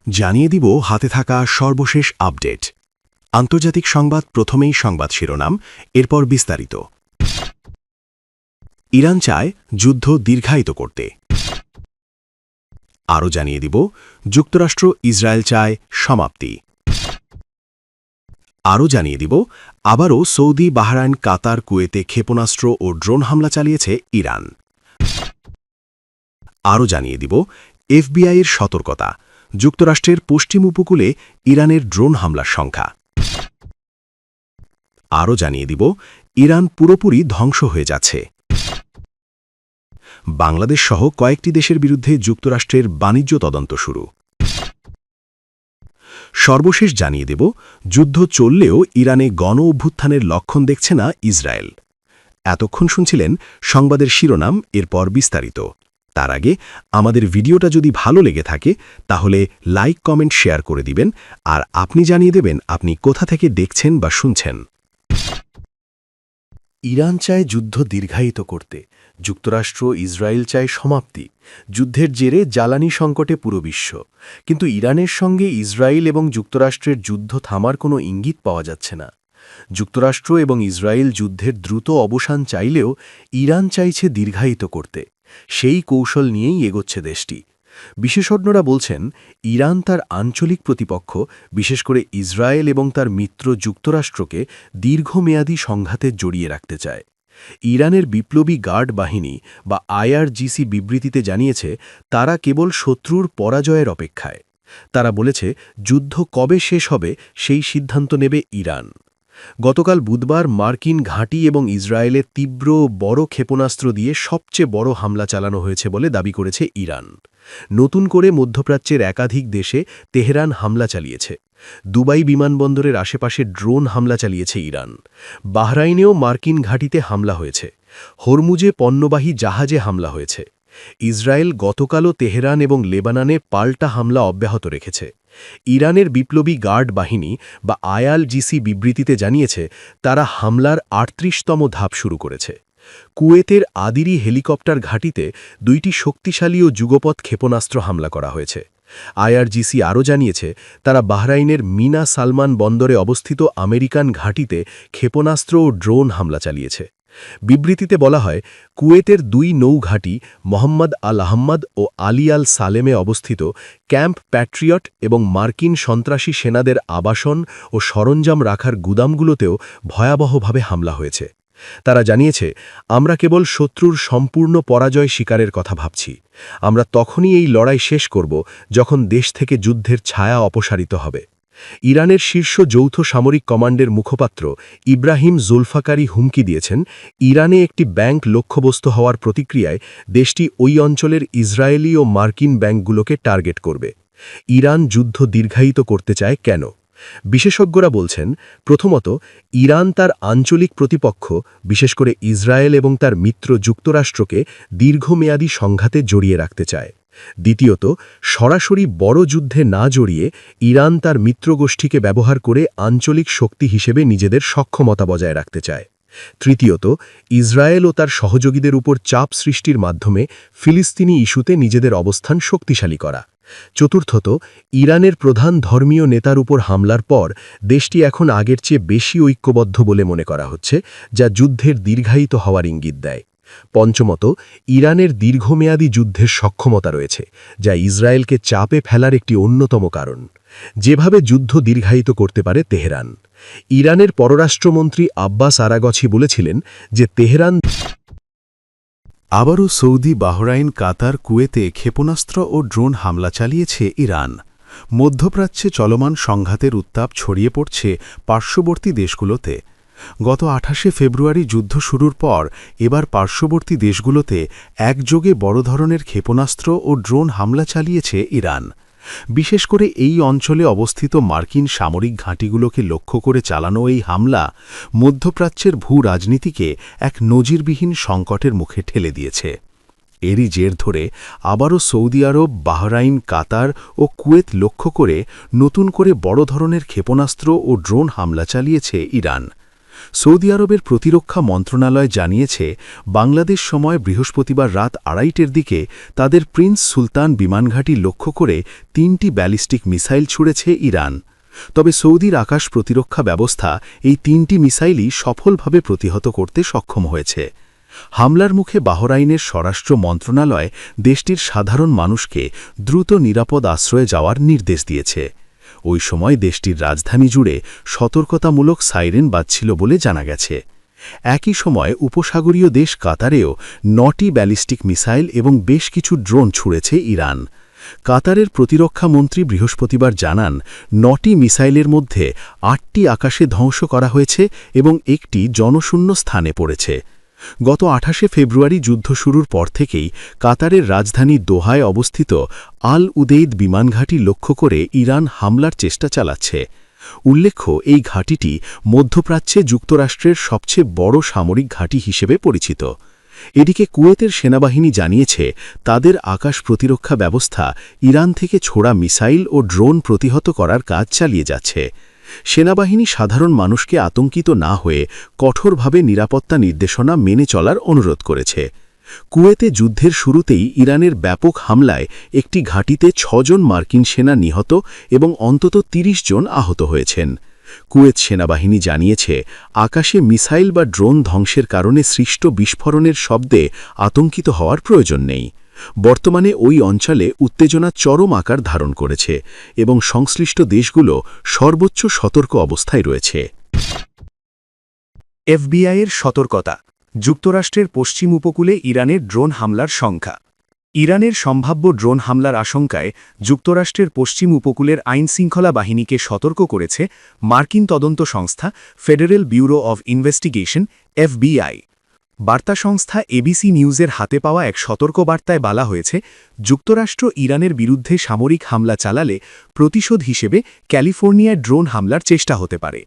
জানিয়ে দিব হাতে থাকা সর্বশেষ আপডেট। আন্তর্জাতিক সংবাদ, প্রথমেই সংবাদ শিরোনাম, এরপর বিস্তারিত। ইরান চায় যুদ্ধ দীর্ঘায়িত করতে। আরও জানিয়ে দিব যুক্তরাষ্ট্র ইসরায়েল চায় সমাপ্তি। আরও জানিয়ে দিব আবারও সৌদি, বাহরাইন, কাতার, কুয়েতে ক্ষেপণাস্ত্র ও ড্রোন হামলা চালিয়েছে ইরান। আরও জানিয়ে দিব এফবিআইয়ের সতর্কতা, যুক্তরাষ্ট্রের পশ্চিম উপকূলে ইরানের ড্রোন হামলার সংখ্যা। আরও জানিয়ে দিব ইরান পুরোপুরি ধ্বংস হয়ে যাচ্ছে। বাংলাদেশ সহ কয়েকটি দেশের বিরুদ্ধে যুক্তরাষ্ট্রের বাণিজ্য তদন্ত শুরু। সর্বশেষ জানিয়ে দেব যুদ্ধ চললেও ইরানে গণ অভ্যুত্থানের লক্ষণ দেখছে না ইসরায়েল। এতক্ষণ শুনছিলেন সংবাদের শিরোনাম, এরপর বিস্তারিত। তার আগে আমাদের ভিডিওটা যদি ভালো লেগে থাকে তাহলে লাইক, কমেন্ট, শেয়ার করে দিবেন, আর আপনি জানিয়ে দেবেন আপনি কোথা থেকে দেখছেন বা শুনছেন। ইরান চায় যুদ্ধ দীর্ঘায়িত করতে, যুক্তরাষ্ট্র ইসরায়েল চায় সমাপ্তি। যুদ্ধের জেরে জ্বালানি সংকটে পুরো বিশ্ব, কিন্তু ইরানের সঙ্গে ইসরায়েল এবং যুক্তরাষ্ট্রের যুদ্ধ থামার কোনো ইঙ্গিত পাওয়া যাচ্ছে না। যুক্তরাষ্ট্র এবং ইসরায়েল যুদ্ধের দ্রুত অবসান চাইলেও ইরান চাইছে দীর্ঘায়িত করতে। সেই কৌশল নিয়েই এগোচ্ছে দেশটি। বিশেষজ্ঞরা বলছেন ইরান তার আঞ্চলিক প্রতিপক্ষ, বিশেষ করে ইসরায়েল এবং তার মিত্র যুক্তরাষ্ট্রকে দীর্ঘমেয়াদী সংঘাতে জড়িয়ে রাখতে চায়। ইরানের বিপ্লবী গার্ড বাহিনী বা আইআরজিসি বিবৃতিতে জানিয়েছে তারা কেবল শত্রুর পরাজয়ের অপেক্ষায়। তারা বলেছে যুদ্ধ কবে শেষ হবে সেই সিদ্ধান্ত নেবে ইরান। গতকাল বুধবার মার্কিন ঘাঁটি এবং ইসরায়েলের তীব্র বড় ক্ষেপণাস্ত্র দিয়ে সবচেয়ে বড় হামলা চালানো হয়েছে বলে দাবি করেছে ইরান। নতুন করে মধ্যপ্রাচ্যের একাধিক দেশে তেহরান হামলা চালিয়েছে। দুবাই বিমানবন্দরের আশেপাশে ড্রোন হামলা চালিয়েছে ইরান। বাহরাইনেও মার্কিন ঘাঁটিতে হামলা হয়েছে। হরমুজে পণ্যবাহী জাহাজে হামলা হয়েছে। ইসরায়েল গতকালও তেহরান এবং লেবাননে পাল্টা হামলা অব্যাহত রেখেছে। ইরানের বিপ্লবী গার্ড বাহিনী বা আইআরজিসি বিবৃতিতে জানিয়েছে তারা হামলার ৩৮তম ধাপ শুরু করেছে। কুয়েতের আদিরি হেলিকপ্টার ঘাঁটিতে ২টি শক্তিশালী ও যুগপৎ ক্ষেপণাস্ত্র হামলা করা হয়েছে। আইআরজিসি আরও জানিয়েছে তারা বাহরাইনের মিনা সালমান বন্দরে অবস্থিত আমেরিকান ঘাঁটিতে ক্ষেপণাস্ত্র ও ড্রোন হামলা চালিয়েছে। বিবৃতিতে বলা হয় কুয়েতের ২ নৌঘাঁটি মোহাম্মদ আল আহম্মদ ও আলী আল সালেমে অবস্থিত ক্যাম্প প্যাট্রিয়ট এবং মার্কিন সন্ত্রাসী সেনাদের আবাসন ও সরঞ্জাম রাখার গুদামগুলোতেও ভয়াবহভাবে হামলা হয়েছে। তারা জানিয়েছে আমরা কেবল শত্রুর সম্পূর্ণ পরাজয় স্বীকারের কথা ভাবছি। আমরা তখনই এই লড়াই শেষ করব যখন দেশ থেকে যুদ্ধের ছায়া অপসারিত হবে। ইরানের শীর্ষ যৌথ সামরিক কমান্ডের মুখপাত্র ইব্রাহিম জুলফাকারি হুমকি দিয়েছেন ইরানে একটি ব্যাংক লক্ষ্যবস্তু হওয়ার প্রতিক্রিয়ায় দেশটি ওই অঞ্চলের ইসরায়েলি ও মার্কিন ব্যাংকগুলোকে টার্গেট করবে। ইরান যুদ্ধ দীর্ঘায়িত করতে চায় কেন? বিশেষজ্ঞরা বলছেন, প্রথমত, ইরান তার আঞ্চলিক প্রতিপক্ষ, বিশেষ করে ইসরায়েল এবং তার মিত্র যুক্তরাষ্ট্রকে দীর্ঘমেয়াদী সংঘাতে জড়িয়ে রাখতে চায়। দ্বিতীয়ত, সরাসরি বড় যুদ্ধে না জড়িয়ে ইরান তার মিত্রগোষ্ঠীকে ব্যবহার করে আঞ্চলিক শক্তি হিসেবে নিজেদের সক্ষমতা বজায় রাখতে চায়। তৃতীয়ত, ইসরায়েল ও তার সহযোগীদের উপর চাপ সৃষ্টির মাধ্যমে ফিলিস্তিনি ইস্যুতে নিজেদের অবস্থান শক্তিশালী করা। চতুর্থত, ইরানের প্রধান ধর্মীয় নেতার উপর হামলার পর দেশটি এখন আগের চেয়ে বেশি ঐক্যবদ্ধ বলে মনে করা হচ্ছে, যা যুদ্ধের দীর্ঘায়িত হওয়ার ইঙ্গিত দেয়। পঞ্চমত, ইরানের দীর্ঘমেয়াদী যুদ্ধের সক্ষমতা রয়েছে, যা ইসরায়েলকে চাপে ফেলার একটি অন্যতম কারণ। যেভাবে যুদ্ধ দীর্ঘায়িত করতে পারে তেহরান। ইরানের পররাষ্ট্রমন্ত্রী আব্বাস আরাগচি বলেছিলেন যে তেহরান আবারও সৌদি, বাহরাইন, কাতার, কুয়েতে ক্ষেপণাস্ত্র ও ড্রোন হামলা চালিয়েছে ইরান। মধ্যপ্রাচ্যে চলমান সংঘাতের উত্তাপ ছড়িয়ে পড়ছে পার্শ্ববর্তী দেশগুলোতে। গত ২৮শে ফেব্রুয়ারি যুদ্ধ শুরুর পর এবার পার্শ্ববর্তী দেশগুলোতে একযোগে বড় ধরনের ক্ষেপণাস্ত্র ও ড্রোন হামলা চালিয়েছে ইরান। বিশেষ করে এই অঞ্চলে অবস্থিত মার্কিন সামরিক ঘাঁটিগুলোকে লক্ষ্য করে চালানো এই হামলা মধ্যপ্রাচ্যের ভূ-রাজনীতিকে এক নজিরবিহীন সংকটের মুখে ঠেলে দিয়েছে। এরই জের ধরে আবারও সৌদি আরব, বাহরাইন, কাতার ও কুয়েত লক্ষ্য করে নতুন করে বড় ধরনের ক্ষেপণাস্ত্র ও ড্রোন হামলা চালিয়েছে ইরান। সৌদি আরবের প্রতিরক্ষা মন্ত্রণালয় জানিয়েছে বাংলাদেশ সময় বৃহস্পতিবার রাত 2:30টার দিকে তাদের প্রিন্স সুলতান বিমানঘাঁটি লক্ষ্য করে 3টি ব্যালিস্টিক মিসাইল ছুড়েছে ইরান। তবে সৌদির আকাশ প্রতিরক্ষা ব্যবস্থা এই 3টি মিসাইলই সফলভাবে প্রতিহত করতে সক্ষম হয়েছে। হামলার মুখে বাহরাইনের স্বরাষ্ট্র মন্ত্রণালয় দেশটির সাধারণ মানুষকে দ্রুত নিরাপদ আশ্রয়ে যাওয়ার নির্দেশ দিয়েছে। ওই সময় দেশটির রাজধানী জুড়ে সতর্কতামূলক সাইরেন বাজছিল বলে জানা গেছে। একই সময় উপসাগরীয় দেশ কাতারেও 9টি ব্যালিস্টিক মিসাইল এবং বেশ কিছু ড্রোন ছুড়েছে ইরান। কাতারের প্রতিরক্ষা মন্ত্রী বৃহস্পতিবার জানান 9টি মিসাইলের মধ্যে 8টি আকাশে ধ্বংস করা হয়েছে এবং একটি জনশূন্য স্থানে পড়েছে। গত 28শে ফেব্রুয়ারি যুদ্ধ শুরুর পর থেকেই কাতারের রাজধানী দোহায় অবস্থিত আল উদেইদ বিমানঘাঁটি লক্ষ্য করে ইরান হামলার চেষ্টা চালাচ্ছে। উল্লেখ্য, এই ঘাঁটিটি মধ্যপ্রাচ্যে যুক্তরাষ্ট্রের সবচেয়ে বড় সামরিক ঘাঁটি হিসেবে পরিচিত। এদিকে কুয়েতের সেনাবাহিনী জানিয়েছে তাদের আকাশ প্রতিরক্ষা ব্যবস্থা ইরান থেকে ছোড়া মিসাইল ও ড্রোন প্রতিহত করার কাজ চালিয়ে যাচ্ছে। সেনাবাহিনী সাধারণ মানুষকে আতঙ্কিত না হয়ে কঠোরভাবে নিরাপত্তা নির্দেশনা মেনে চলার অনুরোধ করেছে। কুয়েতে যুদ্ধের শুরুতেই ইরানের ব্যাপক হামলায় একটি ঘাঁটিতে 6 জন মার্কিন সেনা নিহত এবং অন্তত 30 জন আহত হয়েছেন। কুয়েত সেনাবাহিনী জানিয়েছে আকাশে মিসাইল বা ড্রোন ধ্বংসের কারণে সৃষ্ট বিস্ফোরণের শব্দে আতঙ্কিত হওয়ার প্রয়োজন নেই। বর্তমানে ওই অঞ্চলে উত্তেজনা চরম আকার ধারণ করেছে এবং সংশ্লিষ্ট দেশগুলো সর্বোচ্চ সতর্ক অবস্থায় রয়েছে। এফবিআইয়ের সতর্কতা, যুক্তরাষ্ট্রের পশ্চিম উপকূলে ইরানের ড্রোন হামলার সংখ্যা। ইরানের সম্ভাব্য ড্রোন হামলার আশঙ্কায় যুক্তরাষ্ট্রের পশ্চিম উপকূলের আইনশৃঙ্খলা বাহিনীকে সতর্ক করেছে মার্কিন তদন্ত সংস্থা federal bureau of investigation FBI. বার্তা সংস্থা এবিসি নিউজের হাতে পাওয়া এক সতর্ক বার্তায় বলা হয়েছে, যুক্তরাষ্ট্র ইরানের বিরুদ্ধে সামরিক হামলা চালালে প্রতিশোধ হিসেবে ক্যালিফোর্নিয়ায় ড্রোন হামলার চেষ্টা হতে পারে।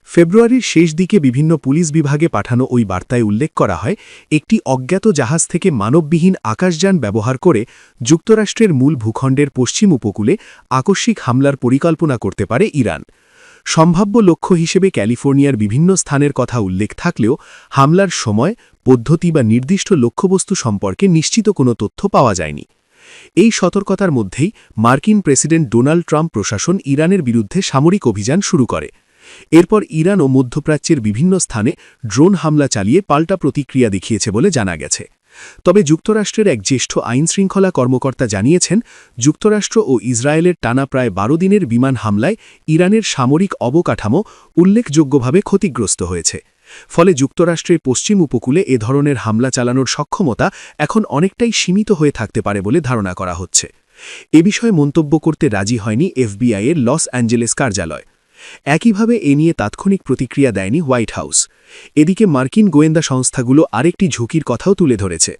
ফেব্রুয়ারির শেষ দিকে বিভিন্ন পুলিশ বিভাগে পাঠানো ওই বার্তায় উল্লেখ করা হয়, একটি অজ্ঞাত জাহাজ থেকে মানববিহীন আকাশযান ব্যবহার করে যুক্তরাষ্ট্রের মূল ভূখণ্ডের পশ্চিম উপকূলে আকস্মিক হামলার পরিকল্পনা করতে পারে ইরান। সম্ভাব্য লক্ষ্য হিসেবে ক্যালিফোর্নিয়ার বিভিন্ন স্থানের কথা উল্লেখ থাকলেও হামলার সময়, পদ্ধতি বা নির্দিষ্ট লক্ষ্যবস্তু সম্পর্কে নিশ্চিত কোনো তথ্য পাওয়া যায়নি। এই সতর্কতার মধ্যেই মার্কিন প্রেসিডেন্ট ডোনাল্ড ট্রাম্প প্রশাসন ইরানের বিরুদ্ধে সামরিক অভিযান শুরু করে। এরপর ইরান ও মধ্যপ্রাচ্যের বিভিন্ন স্থানে ড্রোন হামলা চালিয়ে পাল্টা প্রতিক্রিয়া দেখিয়েছে বলে জানা গেছে। তবে যুক্তরাষ্ট্রের এক জ্যেষ্ঠ আইনশৃঙ্খলা কর্মকর্তা জানিয়েছেন, যুক্তরাষ্ট্র ও ইসরায়েলের টানা প্রায় 12 দিনের বিমান হামলায় ইরানের সামরিক অবকাঠামো উল্লেখযোগ্যভাবে ক্ষতিগ্রস্ত হয়েছে। ফলে যুক্তরাষ্ট্রের পশ্চিম উপকূলে এ ধরনের হামলা চালানোর সক্ষমতা এখন অনেকটাই সীমিত হয়ে থাকতে পারে বলে ধারণা করা হচ্ছে। এ বিষয়ে মন্তব্য করতে রাজি হয়নি এফবিআইয়ের লস অ্যাঞ্জেলেস কার্যালয়। একইভাবে এ নিয়ে তাৎক্ষণিক প্রতিক্রিয়া দেয়নি হোয়াইট হাউস। এদিকে মার্কিন গোয়েন্দা সংস্থাগুলো আরেকটি ঝুঁকির কথাও তুলে ধরেছে।